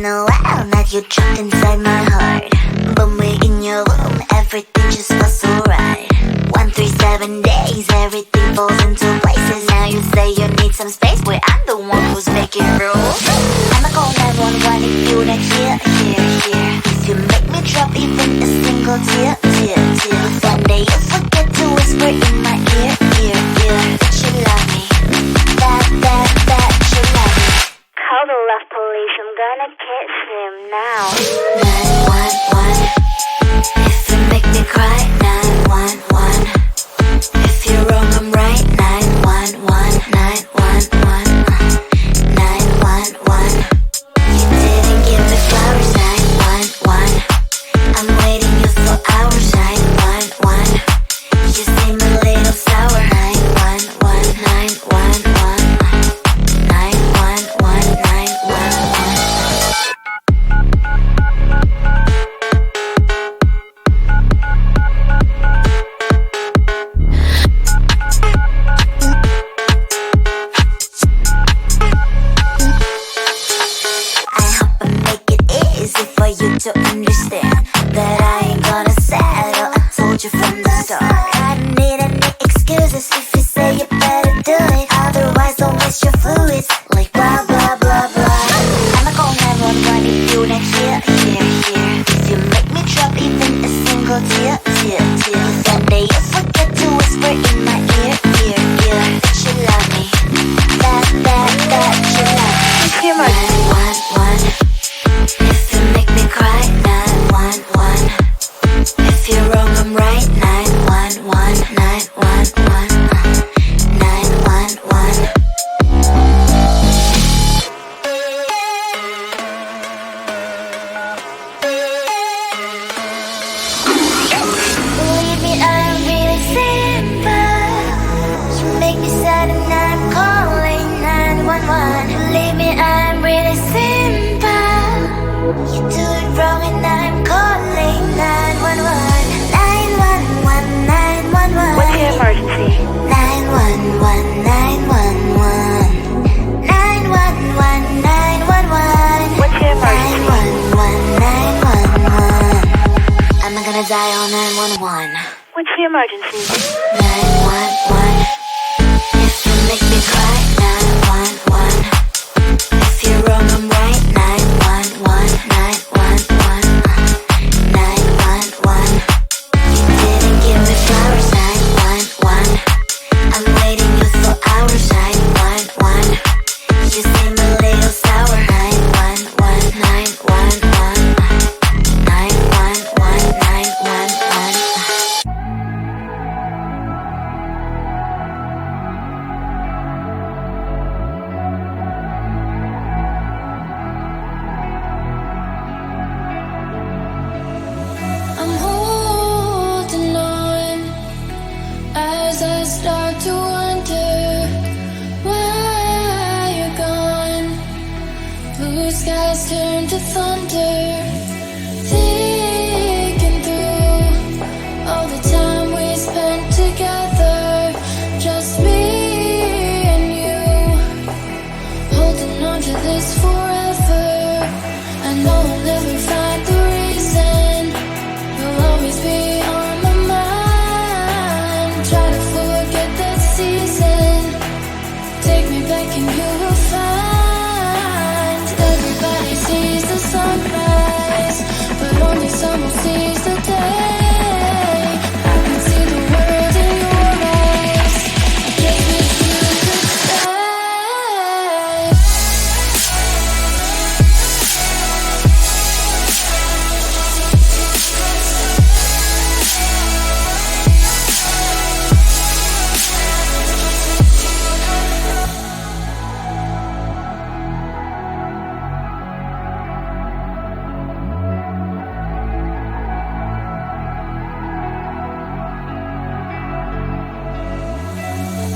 been a while that you're trapped inside my heart. But we're in your womb, everything just feels so right. 137 days, everything falls into places. Now you say you need some space, where I'm the one who's making rules. I'ma call 911 if you not here. If you make me drop even a single tear. One day you forget to whisper in my ear. That you love me, that you love me. Call the love police, I'm gonna kiss him now. 911, if you make me cry. 911, if you're wrong I'm right. 911, 911, 911. You didn't give me flowers. 911, I'm waiting you for hours. 911, you seem a little sour. 911, 911, 911, 911. For you to understand that I ain't gonna settle. I told you from the start. I don't need any excuses if you say you better do it. Otherwise don't waste your fluids like blah blah blah blah. I'ma call 911 if you not here. If you make me drop even a single tear. One day you forget to whisper in my ear. That you love me, that you love me. 911, if you make me cry. 911, if you're wrong I'm right. 911, 911, 911. Believe me, I'm really simple. You make me sad and I'm calling 911. Believe me, I'm really simple. You do it wrong and I'm calling 911. 911, 911. What's your emergency? 911, 911. 911, 911. What's your emergency? 911, 911. Am I gonna die on 911? What's your emergency? 911, if you make me cry. 911, if you're wrong I'm right. 911, 911, 911. You didn't give me flowers. 911, I'm waiting you for hours. 911, you seem a little sour. 911, 911, 911, 911. I'm holding on as I start to wonder why you're gone. Blue skies turn to thunder, thinking through all the time we spent together, just me and you, holding on to this forever. I know I'll never find the reason. You'll always be on my mind. Try to forget that season. Take me back and you will find everybody sees the sunrise, but only someone sees the day. I can see the world in your eyes. I just wish you could stay.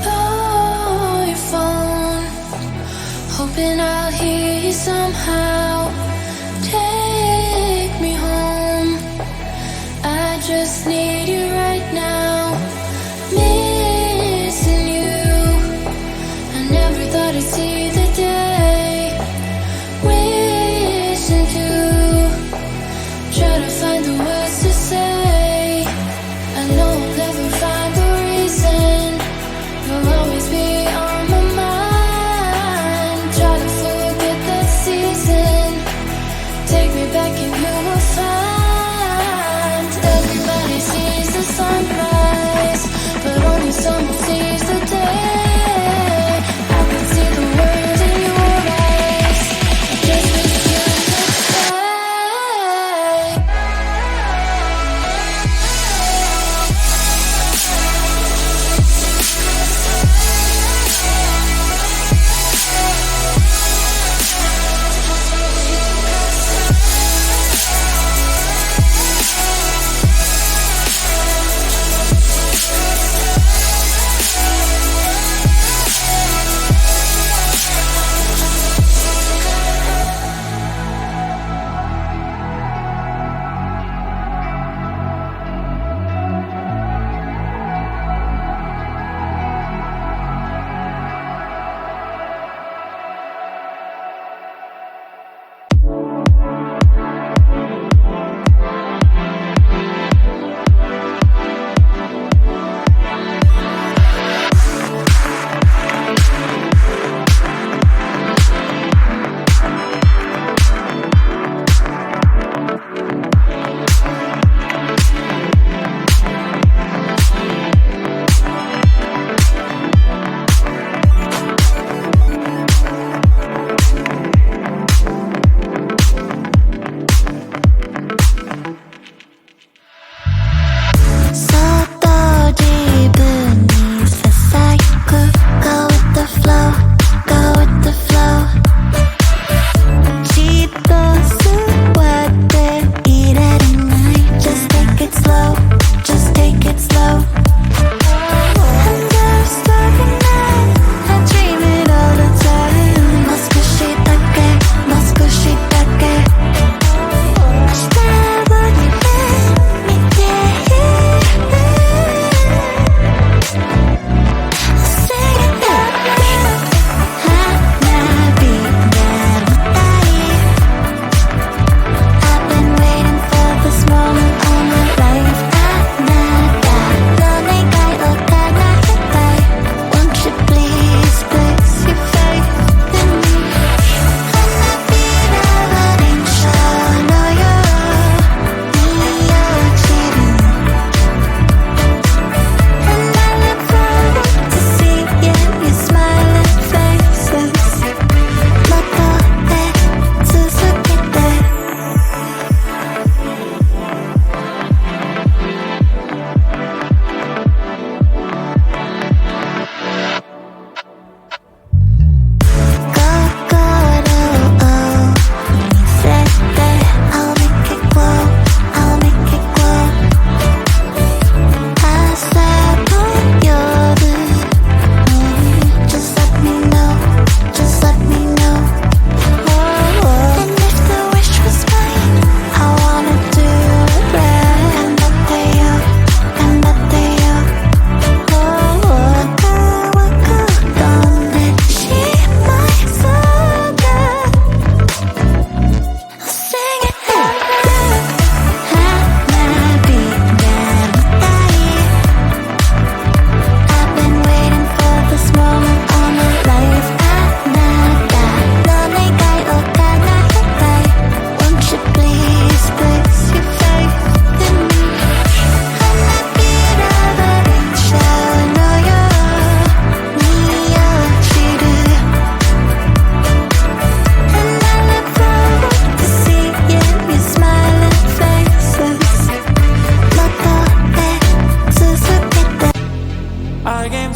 Oh, your phone, hoping I'll hear you somehow. Take me home. I just need you right now. Missing you. I never thought I'd see the day. Wishing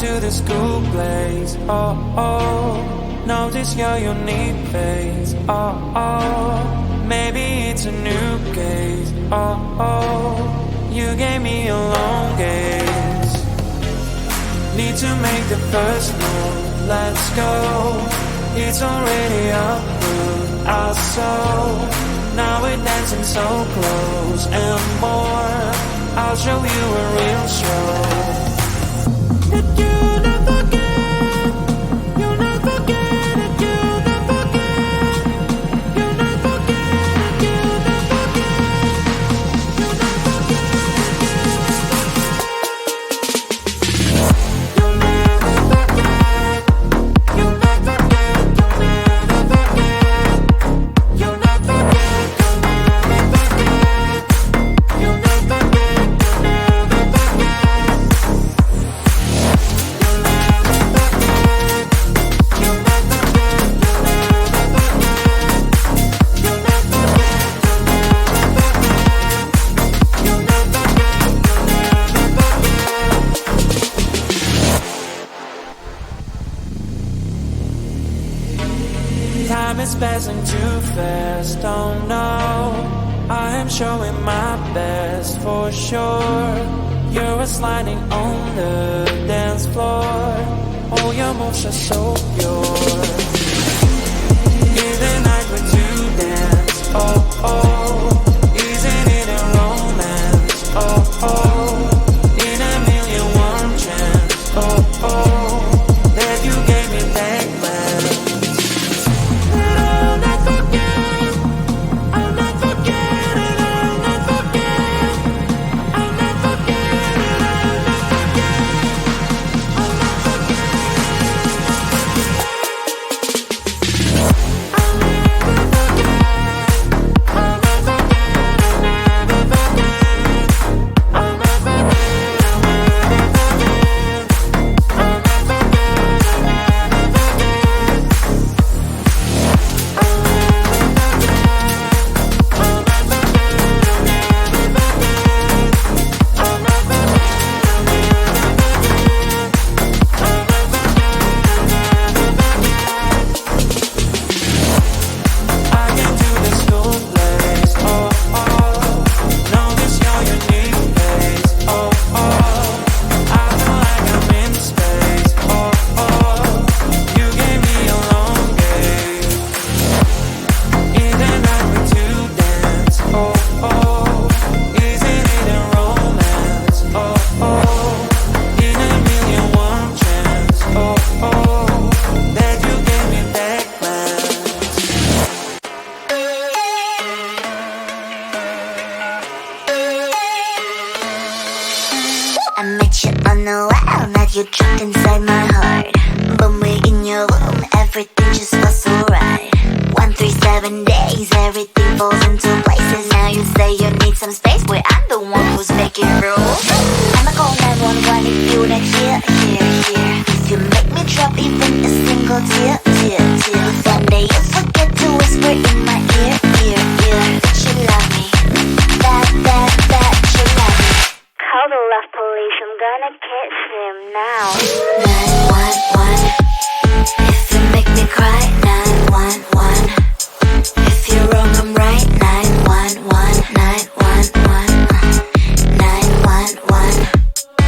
into the school blaze. Oh, oh, notice your unique face. Oh, oh, maybe it's a new gaze. Oh, oh, you gave me a long gaze. Need to make the first move, let's go. It's already approved, our soul. Now we're dancing so close and more. I'll show you a real show. That you never get, you never get it, you never get, you never get it, you never get, you never get, you never get, you never get, you never get, you never get. Time is passing too fast, oh no. I am showing my best for sure. You're sliding on the dance floor. All your moves are so pure. In the night we're to dance, oh oh. Isn't it a romance, oh oh. In a million warm chance, oh oh. That you gave me that glance. I'll never forget it, I'll never forget it, I'll never forget it, I'll never forget it, I'll never forget it, I'll never forget it, I'll never I met you on the wild, now you trapped inside my heart. When we're in your room, everything just feels so right. 137 days, everything falls into places. Now you say you need some space, where I'm the one who's making rules. I'ma call 911 if you not here. If you make me drop even a single tear. One day you forget to whisper in my ear. That you love me, that you love me. Call the love police, I'm gonna catch him now. 911, if you make me cry. 911, if you're wrong I'm right. 911, 911, 911.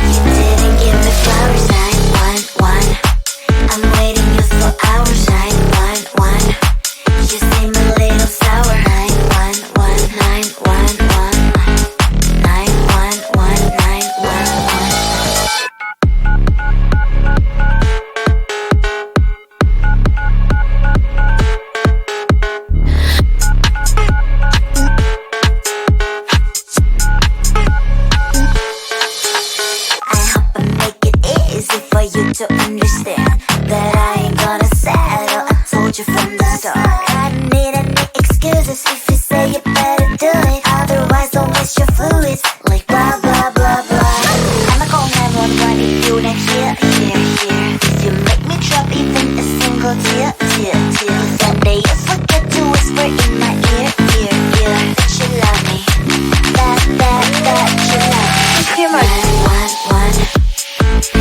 You didn't give me flowers. 911, I'm waiting you for hours. 911, you seem a little sour. 911, 911, 911, 911. To understand that I ain't gonna settle. I told you from the start. I don't need any excuses if you say you better do it. Otherwise don't waste your fluids like blah blah blah blah. I'ma call 911 if you not here. If you make me drop even a single tear. One day you forget to whisper in my ear. That you love me, that you love me. If you're 911,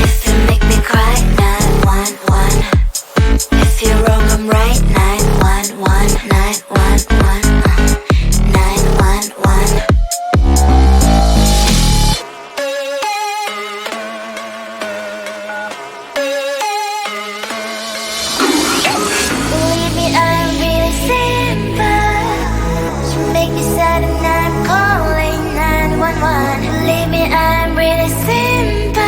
if you make me cry. I'm really simple.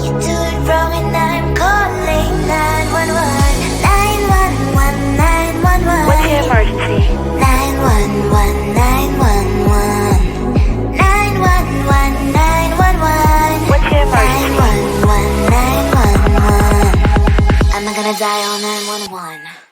You do it wrong and I'm calling 911. 911, 911. What's your emergency? 911, 911. 911, 911. What's your emergency? 911, 911. I'm not gonna dial 911.